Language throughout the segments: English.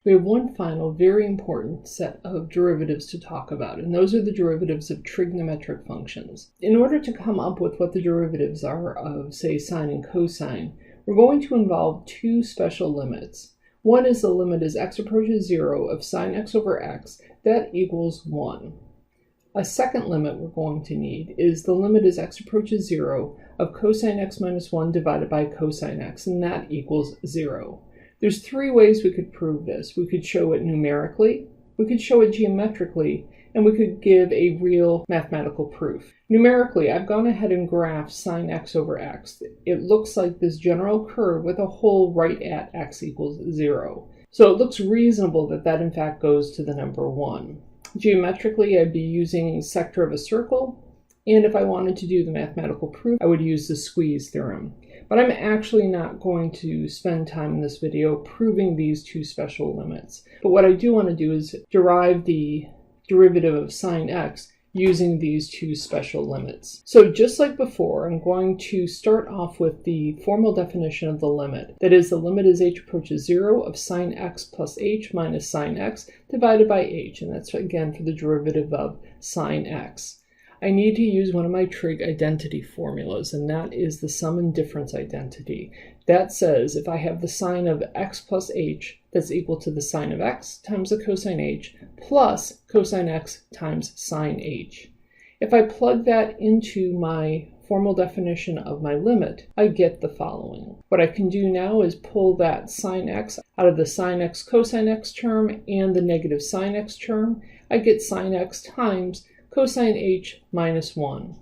We have one final very important set of derivatives to talk about, and those are the derivatives of trigonometric functions. In order to come up with what the derivatives are of, say, sine and cosine, we're going to involve two special limits. One is the limit as x approaches 0 of sine x over x, that equals 1. A second limit we're going to need is the limit as x approaches 0 of cosine x minus 1 divided by cosine x, and that equals 0. There's three ways we could prove this. We could show it numerically, we could show it geometrically, and we could give a real mathematical proof. Numerically, I've gone ahead and graphed sine x over x. It looks like this general curve with a hole right at x equals 0. So it looks reasonable that that in fact goes to the number 1. Geometrically, I'd be using sector of a circle, and if I wanted to do the mathematical proof, I would use the squeeze theorem. But I'm actually not going to spend time in this video proving these two special limits. But what I do want to do is derive the derivative of sine x using these two special limits. So just like before, I'm going to start off with the formal definition of the limit. That is, the limit as h approaches 0 of sine x plus h minus sine x divided by h. And that's again for the derivative of sine x. I need to use one of my trig identity formulas, and that is the sum and difference identity. That says if I have the sine of x plus h, that's equal to the sine of x times the cosine h plus cosine x times sine h. If I plug that into my formal definition of my limit, I get the following. What I can do now is pull that sine x out of the sine x cosine x term and the negative sine x term. I get sine x times cosine h minus 1.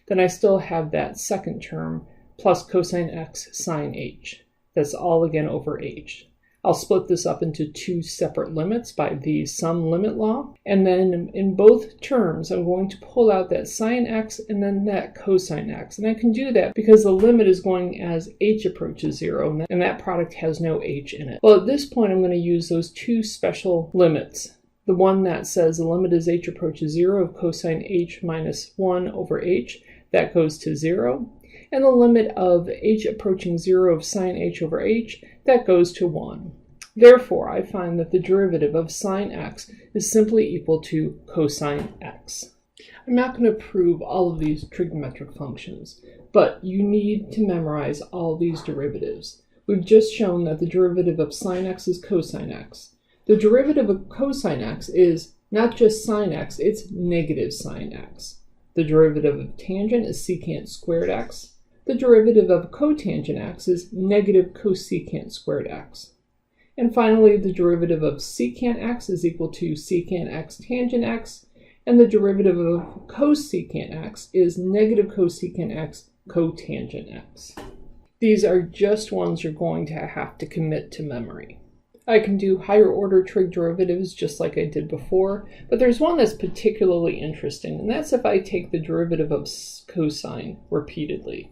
Then I still have that second term plus cosine x sine h. That's all again over h. I'll split this up into two separate limits by the sum limit law. And then in both terms, I'm going to pull out that sine x and then that cosine x. And I can do that because the limit is going as h approaches 0, and that product has no h in it. Well, at this point, I'm going to use those two special limits. The one that says the limit as h approaches 0 of cosine h minus 1 over h, that goes to 0. And the limit of h approaching 0 of sine h over h, that goes to 1. Therefore, I find that the derivative of sine x is simply equal to cosine x. I'm not going to prove all of these trigonometric functions, but you need to memorize all these derivatives. We've just shown that the derivative of sine x is cosine x. The derivative of cosine x is not just sine x, it's negative sine x. The derivative of tangent is secant squared x. The derivative of cotangent x is negative cosecant squared x. And finally, the derivative of secant x is equal to secant x tangent x, and the derivative of cosecant x is negative cosecant x cotangent x. These are just ones you're going to have to commit to memory. I can do higher order trig derivatives just like I did before, but there's one that's particularly interesting, and that's if I take the derivative of cosine repeatedly.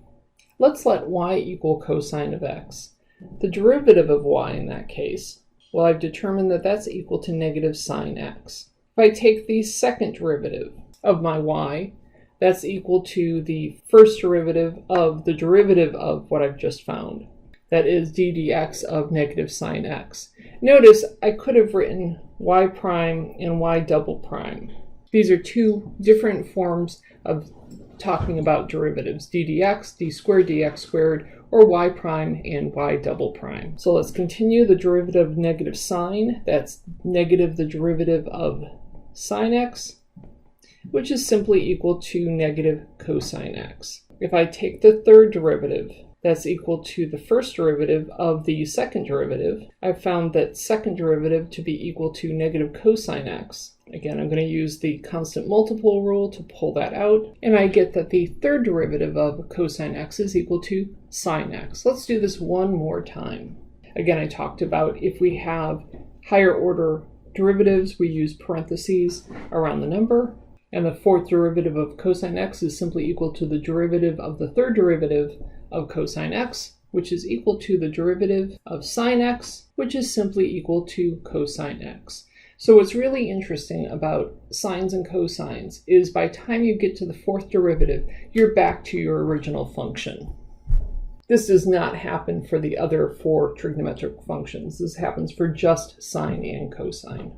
Let's let y equal cosine of x. The derivative of y in that case, well, I've determined that that's equal to negative sine x. If I take the second derivative of my y, that's equal to the first derivative of the derivative of what I've just found. That is d dx of negative sine x. Notice I could have written y prime and y double prime. These are two different forms of talking about derivatives, d dx, d squared dx squared, or y prime and y double prime. So let's continue. The derivative of negative sine, that's negative the derivative of sine x, which is simply equal to negative cosine x. If I take the third derivative, that's equal to the first derivative of the second derivative. I've found that second derivative to be equal to negative cosine x. Again, I'm going to use the constant multiple rule to pull that out, and I get that the third derivative of cosine x is equal to sine x. Let's do this one more time. Again, I talked about if we have higher order derivatives, we use parentheses around the number, and the fourth derivative of cosine x is simply equal to the derivative of the third derivative of cosine x, which is equal to the derivative of sine x, which is simply equal to cosine x. So what's really interesting about sines and cosines is by the time you get to the fourth derivative, you're back to your original function. This does not happen for the other 4 trigonometric functions. This happens for just sine and cosine.